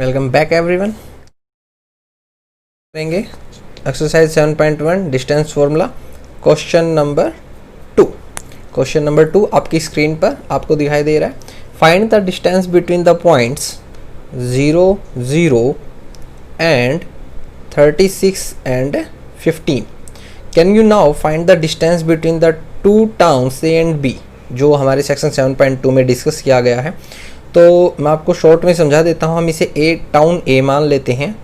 Welcome back everyone. करेंगे exercise 7.1 distance formula question number 2। Question number 2 आपकी screen पर आपको दिखाई दे रहा है। Find the distance between the points 0, 0 and 36 and 15। Can you now find the distance between the two towns A and B, जो हमारे सेक्शन 7.2 में डिस्कस किया गया है। तो मैं आपको शॉर्ट में समझा देता हूँ। हम इसे टाउन ए मान लेते हैं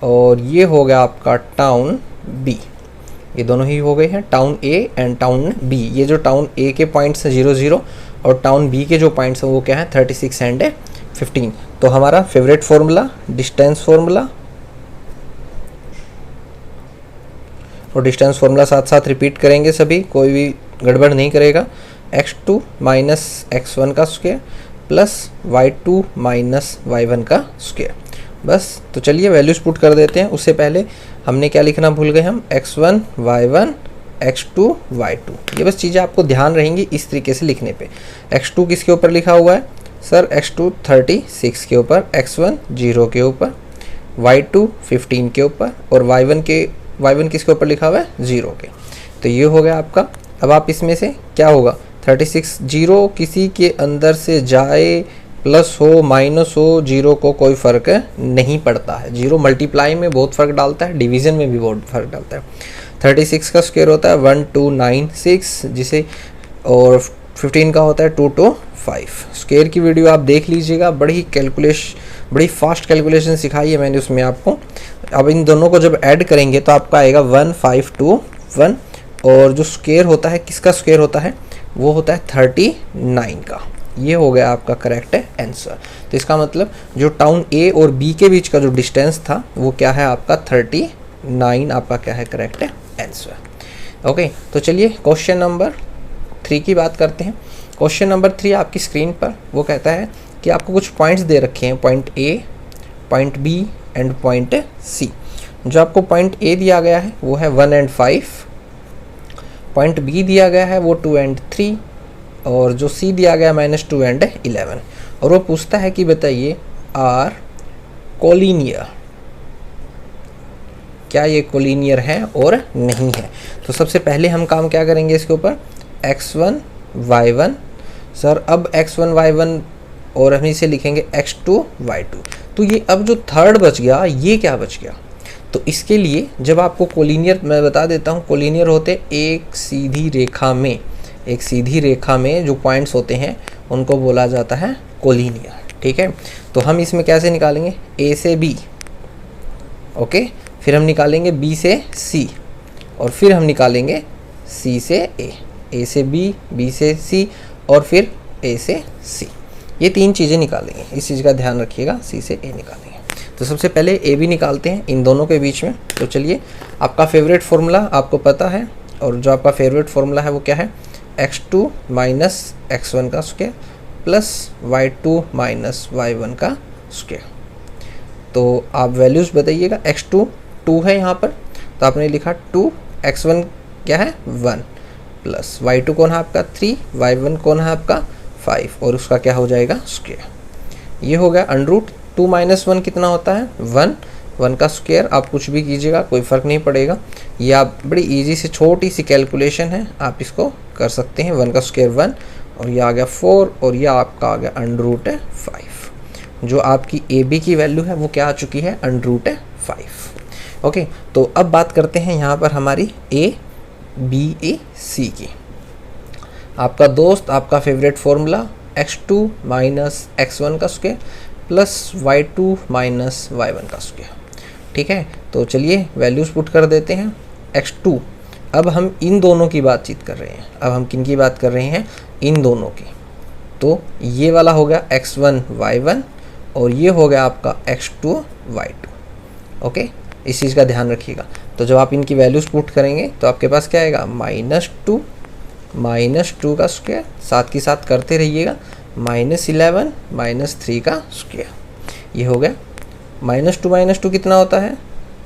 और ये हो गया आपका टाउन बी। ये दोनों ही हो गए हैं, town A and town B. ये जो टाउन ए के पॉइंट्स हैं 0, 0 और टाउन बी के जो पॉइंट्स हैं वो क्या है 36 एंड 15। तो हमारा फेवरेट फार्मूला डिस्टेंस फार्मूला, और डिस्टेंस फार्मूला साथ साथ रिपीट करेंगे सभी, कोई भी गड़बड़ नहीं करेगा। x2 माइनस x1 का square plus y2 minus y1 का स्क्वायर। बस तो चलिए वैल्यूज पुट कर देते हैं। उससे पहले हमने क्या लिखना भूल गए हम, x1 y1 x2 y2। ये बस चीज़ें आपको ध्यान रहेंगी इस तरीके से लिखने पे। x2 किसके ऊपर लिखा हुआ है सर, x2 36 के ऊपर, x1 0 के ऊपर, y2 15 के ऊपर और y1 किसके ऊपर लिखा हुआ है 0 के। तो ये हो गया आपका। अब आप इसमें से क्या होगा 36 0 किसी के अंदर से जाए, प्लस हो माइनस हो, 0 को कोई फ़र्क नहीं पड़ता है। 0 मल्टीप्लाई में बहुत फ़र्क डालता है, डिवीज़न में भी बहुत फ़र्क डालता है। 36 का स्क्वायर होता है 1296 जिसे, और 15 का होता है 225। स्क्वायर की वीडियो आप देख लीजिएगा, बड़ी फास्ट कैलकुलेशन सिखाई है मैंने उसमें आपको। अब इन दोनों को जब ऐड करेंगे तो आपका आएगा 1521, और जो स्क्वायर होता है किसका स्क्वायर होता है वो होता है 39 का। ये हो गया आपका करेक्ट आंसर। तो इसका मतलब जो टाउन ए और बी के बीच का जो डिस्टेंस था वो क्या है आपका 39, आपका क्या है करेक्ट आंसर। ओके, तो चलिए क्वेश्चन नंबर 3 की बात करते हैं। क्वेश्चन नंबर 3 आपकी स्क्रीन पर वो कहता है कि आपको कुछ पॉइंट्स दे रखे हैं, point A, point B and point C. जो आपको पॉइंट ए दिया गया है वो है 1 एंड 5, पॉइंट बी दिया गया है वो 2 एंड 3, और जो सी दिया गया -2 एंड 11। और वो पूछता है कि बताइए आर कोलिनियर, क्या ये कोलिनियर है और नहीं है। तो सबसे पहले हम काम क्या करेंगे इसके ऊपर, x1 y1 सर, अब x1 y1 और हम इसे लिखेंगे x2 y2। तो ये अब जो थर्ड बच गया ये क्या बच गया, तो इसके लिए जब आपको कोलिनियर, मैं बता देता हूँ, कोलिनियर होते एक सीधी रेखा में जो पॉइंट्स होते हैं उनको बोला जाता है कोलिनियर। ठीक है, तो हम इसमें कैसे निकालेंगे, ए से बी, ओके, फिर हम निकालेंगे बी से सी, और फिर हम निकालेंगे सी से ए से बी, बी से सी और फिर ए से सी। ये 3 चीज़ें निकालेंगे, इस चीज़ का ध्यान रखिएगा, सी से ए निकालेंगे। तो सबसे पहले ए बी निकालते हैं इन दोनों के बीच में। तो चलिए, आपका फेवरेट फार्मूला आपको पता है, और जो आपका फेवरेट फार्मूला है वो क्या है, x2 माइनस x1 का square plus y2 minus y1 का स्क्वायर। तो आप वैल्यूज़ बताइएगा। x2 2 है यहाँ पर, तो आपने लिखा 2, x1 क्या है 1, प्लस y2 कौन है आपका 3, y1 कौन है आपका 5, और उसका क्या हो जाएगा स्क्वायर। ये हो गया अंडरूट 2 माइनस 1 कितना होता है 1 का स्क्वायर। आप कुछ भी कीजिएगा कोई फ़र्क नहीं पड़ेगा। ये आप बड़ी इजी से छोटी सी कैलकुलेशन है, आप इसको कर सकते हैं। 1 का स्क्वायर 1, और ये आ गया 4, और ये आपका आ गया अंडरूट 5। जो आपकी ए बी की वैल्यू है वो क्या आ चुकी है अंडरूट 5। ओके, तो अब बात करते हैं यहाँ पर हमारी ए बी ए सी की। आपका दोस्त, आपका favourite formula x2 minus x1 का square plus y2 minus y1 का स्क्वायर। ठीक है, तो चलिए वैल्यूज़ पुट कर देते हैं। x2, अब हम इन दोनों की बातचीत कर रहे हैं। अब हम किन की बात कर रहे हैं, इन दोनों की। तो ये वाला हो गया x1 y1, और ये हो गया आपका x2 y2। ओके, इस चीज़ का ध्यान रखिएगा। तो जब आप इनकी वैल्यूज़ पुट करेंगे तो आपके पास क्या आएगा -2 का स्क्वायर, साथ के साथ करते रहिएगा, -11 -3 का स्क्वायर। ये हो गया -2 कितना होता है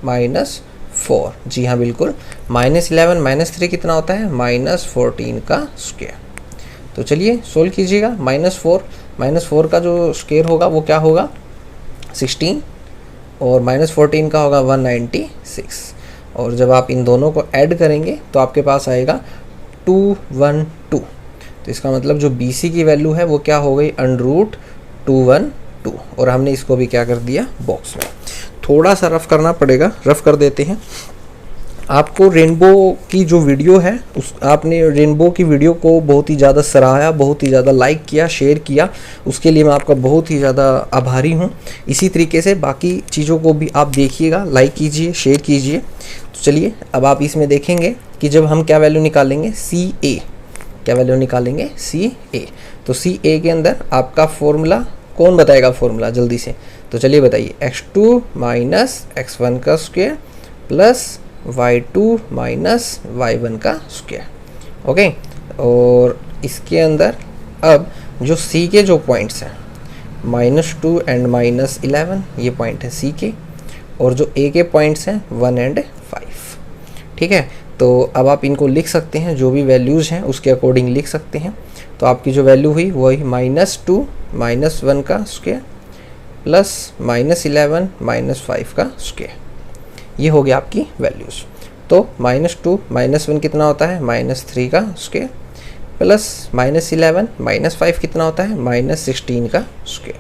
-4। जी हाँ बिल्कुल, -11 -3 कितना होता है -14 का स्क्वायर। तो चलिए सोल्व कीजिएगा। -4 का जो स्क्वायर होगा वो क्या होगा 16 और -14 का होगा 196। और जब आप इन दोनों को ऐड करेंगे तो आपके पास आएगा 212। तो इसका मतलब जो BC की वैल्यू है वो क्या हो गई, √212। और हमने इसको भी क्या कर दिया, बॉक्स में। थोड़ा सा रफ करना पड़ेगा, रफ कर देते हैं। आपको रेनबो की जो वीडियो है आपने रेनबो की वीडियो को बहुत ही ज़्यादा सराहा, बहुत ही ज़्यादा लाइक किया, शेयर किया, उसके लिए मैं आपका बहुत ही ज़्यादा आभारी हूँ। इसी तरीके से बाकी चीज़ों को भी आप देखिएगा, लाइक कीजिए, शेयर कीजिए। तो चलिए अब आप इसमें देखेंगे कि जब हम क्या वैल्यू निकालेंगे, CA, क्या वैल्यू निकालेंगे, CA। तो CA के अंदर आपका फॉर्मूला कौन बताएगा, फॉर्मूला जल्दी से। तो चलिए बताइए, x2 माइनस x1 का square plus y2 minus y1 का स्क्वायर। ओके, और इसके अंदर अब जो C के जो पॉइंट्स हैं -2 एंड -11, ये पॉइंट है C के, और जो A के पॉइंट्स हैं 1 एंड 5। ठीक है, तो अब आप इनको लिख सकते हैं, जो भी वैल्यूज़ हैं उसके अकॉर्डिंग लिख सकते हैं। तो आपकी जो वैल्यू हुई वही -2 -1 का स्क्वायर प्लस -11 -5 का स्क्वायर, ये हो गया आपकी वैल्यूज़। तो -2 -1 कितना होता है, -3 का स्क्वायर प्लस -11 -5 कितना होता है, -16 का स्क्वायर।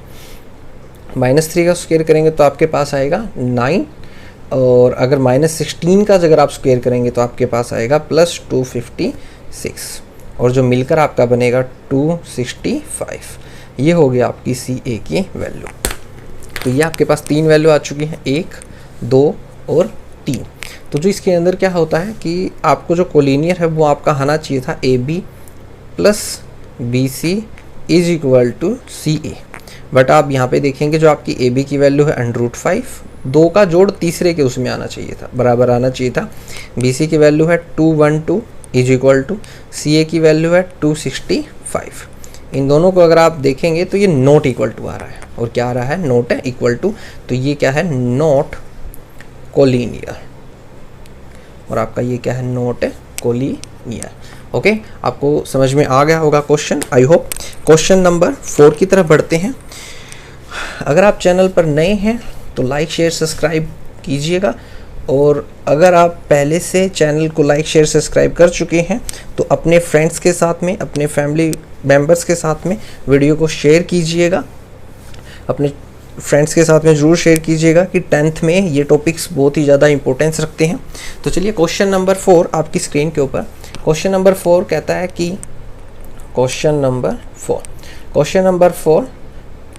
-3 का स्क्वायर करेंगे तो आपके पास आएगा 9, और अगर -16 का अगर आप स्क्वायर करेंगे तो आपके पास आएगा +256, और जो मिलकर आपका बनेगा 265। ये हो गया आपकी CA की वैल्यू। तो ये आपके पास 3 वैल्यू आ चुकी हैं, 1, 2 और 3। तो जो इसके अंदर क्या होता है कि आपको जो कोलिनियर है वो आपका आना चाहिए था AB plus BC is equal to CA, but आप यहाँ पे देखेंगे जो आपकी AB की वैल्यू है √5, 2 का जोड़ तीसरे के उसमें आना चाहिए था, बराबर आना चाहिए था। BC की वैल्यू है 212 इज इक्वल टू CA की वैल्यू है 265। इन दोनों को अगर आप देखेंगे तो ये नॉट इक्वल टू आ रहा है, और क्या आ रहा है, नॉट है इक्वल टू। तो ये क्या है, नॉट कोलिनियर, और आपका ये क्या है, नॉट कोलिनियर। ओके, आपको समझ में आ गया होगा question, I hope. Question number 4 की तरफ बढ़ते हैं। अगर आप चैनल पर नए हैं तो लाइक शेयर सब्सक्राइब कीजिएगा, और अगर आप पहले से चैनल को लाइक शेयर सब्सक्राइब कर चुके हैं तो अपने फ्रेंड्स के साथ में, अपने फैमिली मेम्बर्स के साथ में वीडियो को शेयर कीजिएगा, अपने फ्रेंड्स के साथ में ज़रूर शेयर कीजिएगा कि 10th में ये टॉपिक्स बहुत ही ज़्यादा इंपॉर्टेंस रखते हैं। तो चलिए क्वेश्चन नंबर 4 आपकी स्क्रीन के ऊपर। क्वेश्चन नंबर 4 कहता है कि क्वेश्चन नंबर 4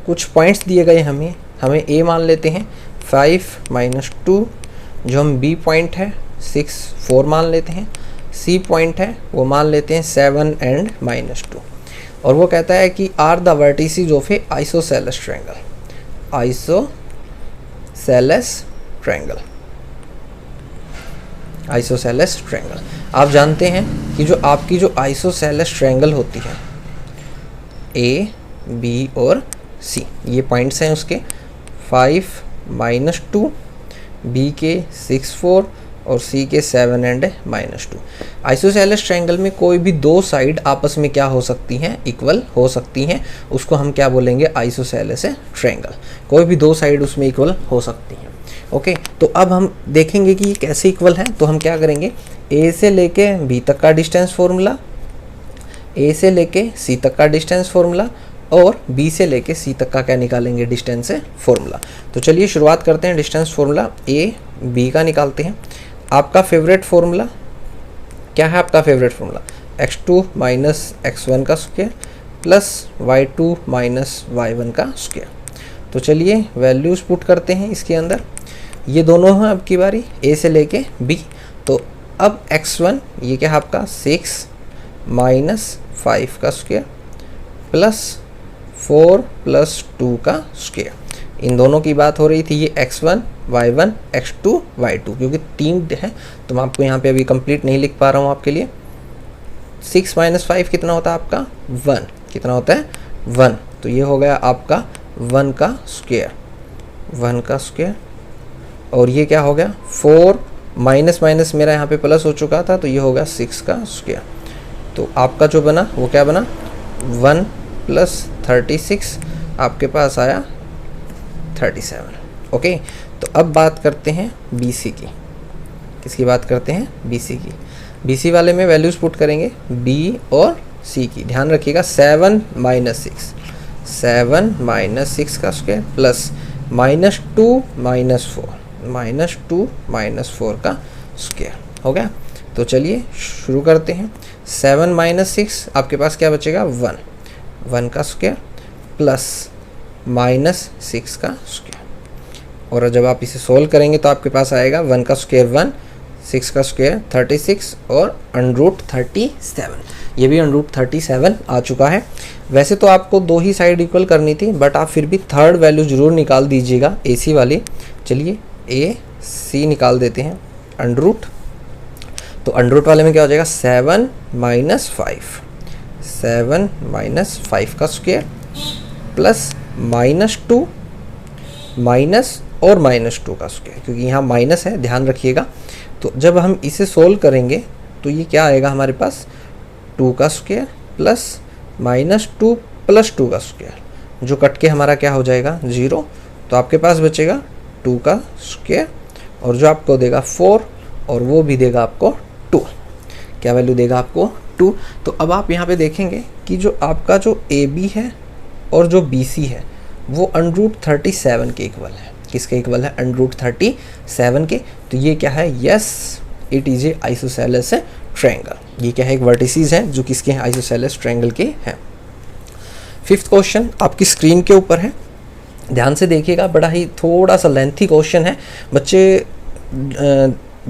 कुछ पॉइंट्स दिए गए हमें A मान लेते हैं 5 - 2, जो हम B पॉइंट है 6 4 मान लेते हैं, C पॉइंट है वो मान लेते हैं 7 एंड -2, और वो कहता है कि are the vertices of a isosceles triangle. Isosceles triangle आप जानते हैं कि जो आपकी जो आइसोसेलेस ट्रायंगल होती है, A, B और C, ये पॉइंट्स हैं उसके 5 - 2, B के 6 4 और C के 7 एंड -2। आइसोसेलेस ट्रायंगल में कोई भी दो साइड आपस में क्या हो सकती हैं, इक्वल हो सकती हैं, उसको हम क्या बोलेंगे, आइसोसेलेस ट्रायंगल। कोई भी दो साइड उसमें इक्वल हो सकती हैं। ओके, तो अब हम देखेंगे कि ये कैसे इक्वल है। तो हम क्या करेंगे, A से लेके B तक का डिस्टेंस फार्मूला, A से लेके C तक का डिस्टेंस फार्मूला, और B से लेके C तक का क्या निकालेंगे, डिस्टेंस फार्मूला। तो चलिए शुरुआत करते हैं। डिस्टेंस फार्मूला A B का निकालते हैं। आपका फेवरेट फार्मूला क्या है, आपका favourite formula x2 minus x1 का square plus y2 minus y1 का स्क्वायर। तो चलिए वैल्यूज़ पुट करते हैं इसके अंदर। ये दोनों हैं अब की बारी, A से लेके B। तो अब x1 ये क्या है आपका 6 माइनस 5 का स्क्वायर प्लस 4 + 2 का स्क्वायर। इन दोनों की बात हो रही थी, ये x1 y1 x2 y2, क्योंकि 3 है तो मैं आपको यहाँ पे अभी कंप्लीट नहीं लिख पा रहा हूँ आपके लिए। 6 - 5 कितना होता है आपका 1, कितना होता है 1। तो ये हो गया आपका 1 का स्क्वायर, 1 का स्क्वायर। और ये क्या हो गया 4 माइनस माइनस मेरा यहाँ पे प्लस हो चुका था, तो ये हो गया 6 का स्क्वायर। तो आपका जो बना वो क्या बना 1 + 36 आपके पास आया 37। ओके, तो अब बात करते हैं BC की। किसकी बात करते हैं? BC की। BC वाले में वैल्यूज़ पुट करेंगे B और C की। ध्यान रखिएगा 7 - 6, 7 - 6 का स्क्वायर प्लस -2 - 4, -2 - 4 का स्क्वायर हो गया। तो चलिए शुरू करते हैं। 7 - 6 आपके पास क्या बचेगा? 1, 1 का स्क्वायर प्लस -6 का स्क्वायर। और जब आप इसे सोल्व करेंगे तो आपके पास आएगा 1 का स्क्वायर 1, 6 का स्क्वायर 36 और √37। ये भी √37 आ चुका है। वैसे तो आपको दो ही साइड इक्वल करनी थी, बट आप फिर भी थर्ड वैल्यू ज़रूर निकाल दीजिएगा, AC वाली। चलिए AC निकाल देते हैं √। तो √ वाले में क्या हो जाएगा? 7 - 5, 7 - 5 का स्क्वायर प्लस -2 माइनस और -2 का स्क्वायर, क्योंकि यहाँ माइनस है, ध्यान रखिएगा। तो जब हम इसे सोल्व करेंगे तो ये क्या आएगा हमारे पास? 2 का स्क्वायर प्लस -2 + 2 का स्क्वायर, जो कट के हमारा क्या हो जाएगा? 0। तो आपके पास बचेगा 2 का स्क्वायर और जो आपको देगा 4 और वो भी देगा आपको 2। क्या वैल्यू देगा आपको? 2। तो अब आप यहाँ पे देखेंगे कि जो आपका जो AB है और जो BC है वो √37 के इक्वल है। किसके इक्वल है? √37 के। तो ये क्या है? Yes, it is a isosceles triangle. ये क्या है? एक वर्टिसेस हैं जो किसके हैं? आइसोसेलेस ट्रायंगल के हैं। 5th क्वेश्चन आपकी स्क्रीन के ऊपर है, ध्यान से देखिएगा। बड़ा ही थोड़ा सा लेंथी क्वेश्चन है, बच्चे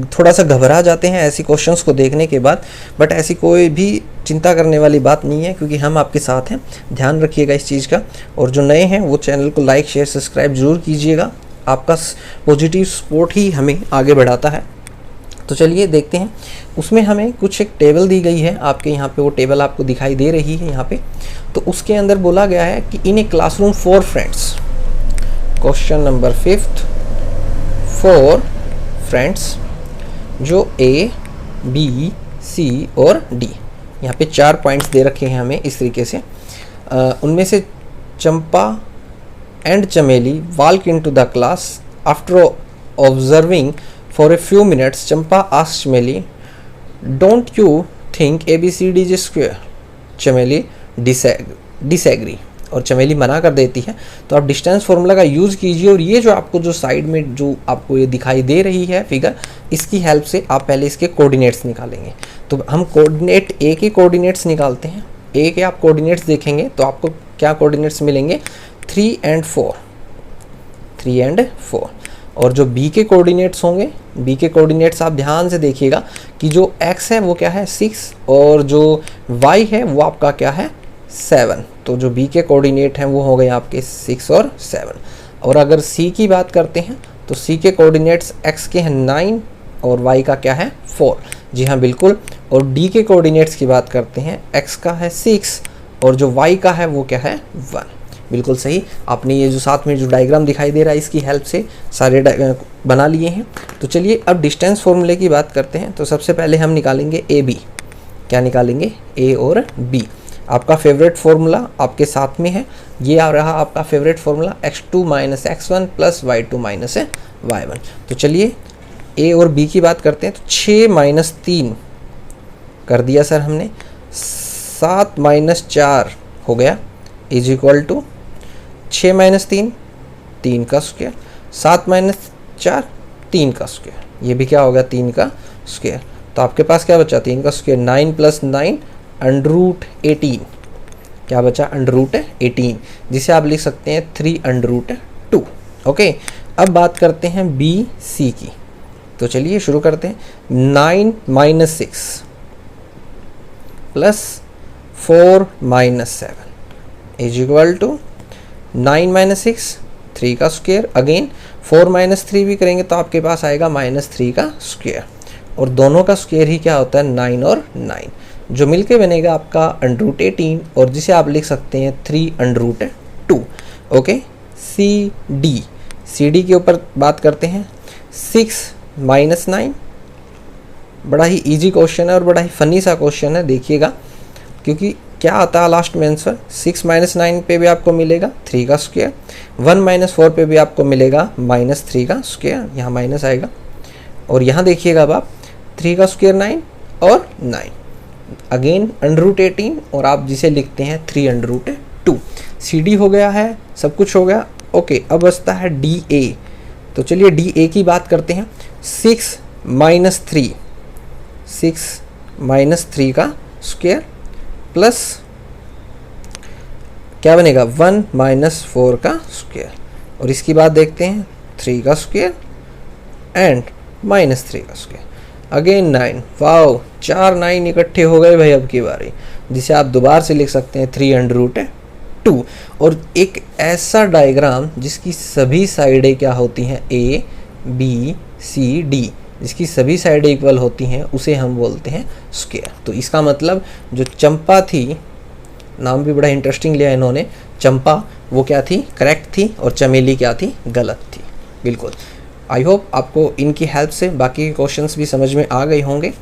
थोड़ा सा घबरा जाते हैं ऐसी क्वेश्चंस को देखने के बाद, बट ऐसी कोई भी चिंता करने वाली बात नहीं है, क्योंकि हम आपके साथ हैं। ध्यान रखिएगा इस चीज़ का। और जो नए हैं वो चैनल को लाइक, शेयर, सब्सक्राइब जरूर कीजिएगा। आपका पॉजिटिव सपोर्ट ही हमें आगे बढ़ाता है। तो चलिए देखते हैं। उसमें हमें कुछ एक टेबल दी गई है, आपके यहाँ पे वो टेबल आपको दिखाई दे रही है यहाँ पे। तो उसके अंदर बोला गया है कि in a classroom 4 friends, question number 5th, 4 friends जो A, B, C और D, यहाँ पे 4 पॉइंट्स दे रखे हैं हमें इस तरीके से। उनमें से Champa and Chameli walk into the class. After observing for a few minutes Champa asked Chameli, don't you think ABCD is square? Chameli disagree, और चमेली मना कर देती है। तो आप डिस्टेंस फार्मूला का यूज़ कीजिए, और ये जो आपको जो साइड में जो आपको ये दिखाई दे रही है फिगर, इसकी हेल्प से आप पहले इसके कोऑर्डिनेट्स निकालेंगे। तो हम कोऑर्डिनेट A के कोऑर्डिनेट्स निकालते हैं। A के आप कोऑर्डिनेट्स देखेंगे तो आपको क्या कोऑर्डिनेट्स मिलेंगे? 3 और 4, 3 और 4। और जो B के कोऑर्डिनेट्स होंगे, B के कोऑर्डिनेट्स आप ध्यान से देखिएगा कि जो X है वो क्या है? 6, और जो Y है वो आपका क्या है? 7। तो जो B के कोऑर्डिनेट हैं वो हो गए आपके 6 और 7। और अगर C की बात करते हैं तो C के कोऑर्डिनेट्स X के हैं 9 और Y का क्या है? 4। जी हाँ, बिल्कुल। और D के कोऑर्डिनेट्स की बात करते हैं, X का है 6 और जो Y का है वो क्या है? 1। बिल्कुल सही। आपने ये जो साथ में जो डायग्राम दिखाई दे रहा है इसकी हेल्प से सारे बना लिए हैं। तो चलिए अब डिस्टेंस फॉर्मूले की बात करते हैं। तो सबसे पहले हम निकालेंगे AB। क्या निकालेंगे? A और B। आपका फेवरेट फार्मूला आपके साथ में है, ये आ रहा आपका favourite formula x2 - x1 plus y2 - y1। तो चलिए A और B की बात करते हैं। तो 6 - 3 कर दिया सर हमने, 7 - 4 हो गया इज इक्वल टू 6 - 3, 3 का स्क्वायर, 7 - 4, 3 का स्क्वायर। ये भी क्या हो गया? 3 का स्क्वायर। तो आपके पास क्या बचा? 3 का स्क्वायर, 9 + 9 √18। क्या बचा? √18, जिसे आप लिख सकते हैं 3√2। ओके, अब बात करते हैं BC की। तो चलिए शुरू करते हैं। 9 - 6 प्लस 4 - 7 इज इक्वल टू 9 - 6, 3 का स्क्वायर, अगेन 4 - 3 भी करेंगे तो आपके पास आएगा -3 का स्क्वायर। और दोनों का स्क्वायर ही क्या होता है? 9 और 9, जो मिलके बनेगा आपका √18, और जिसे आप लिख सकते हैं 3√2। ओके, CD के ऊपर बात करते हैं। 6 - 9, बड़ा ही इजी क्वेश्चन है और बड़ा ही फनी सा क्वेश्चन है, देखिएगा, क्योंकि क्या आता है लास्ट में आंसर? 6 माइनस 9 पे भी आपको मिलेगा 3 का स्क्वायर, 1 माइनस 4 पे भी आपको मिलेगा -3 का स्क्वायर, यहाँ माइनस आएगा। और यहाँ देखिएगा अब आप 3 का स्क्वायर 9 और 9 अगेन √18 और आप जिसे लिखते हैं 3√2। CD हो गया है, सब कुछ हो गया। ओके, अब बचता है DA। तो चलिए DA की बात करते हैं। 6 माइनस 3 का स्क्वायर प्लस क्या बनेगा 1 माइनस 4 का स्क्वायर, और इसकी बात देखते हैं 3 का स्क्वायर एंड -3 का स्क्वायर, अगेन 9। वाओ, 4 9 इकट्ठे हो गए भाई अब की बारी, जिसे आप दोबारा से लिख सकते हैं 3√2। और एक ऐसा डायग्राम जिसकी सभी साइडें क्या होती हैं A B C D, जिसकी सभी साइडें इक्वल होती हैं, उसे हम बोलते हैं स्क्वायर। तो इसका मतलब जो चंपा थी, नाम भी बड़ा इंटरेस्टिंग लिया इन्होंने, चंपा वो क्या थी? करेक्ट थी, और चमेली क्या थी? गलत थी। बिल्कुल। आई होप आपको इनकी हेल्प से बाकी के क्वेश्चंस भी समझ में आ गए होंगे।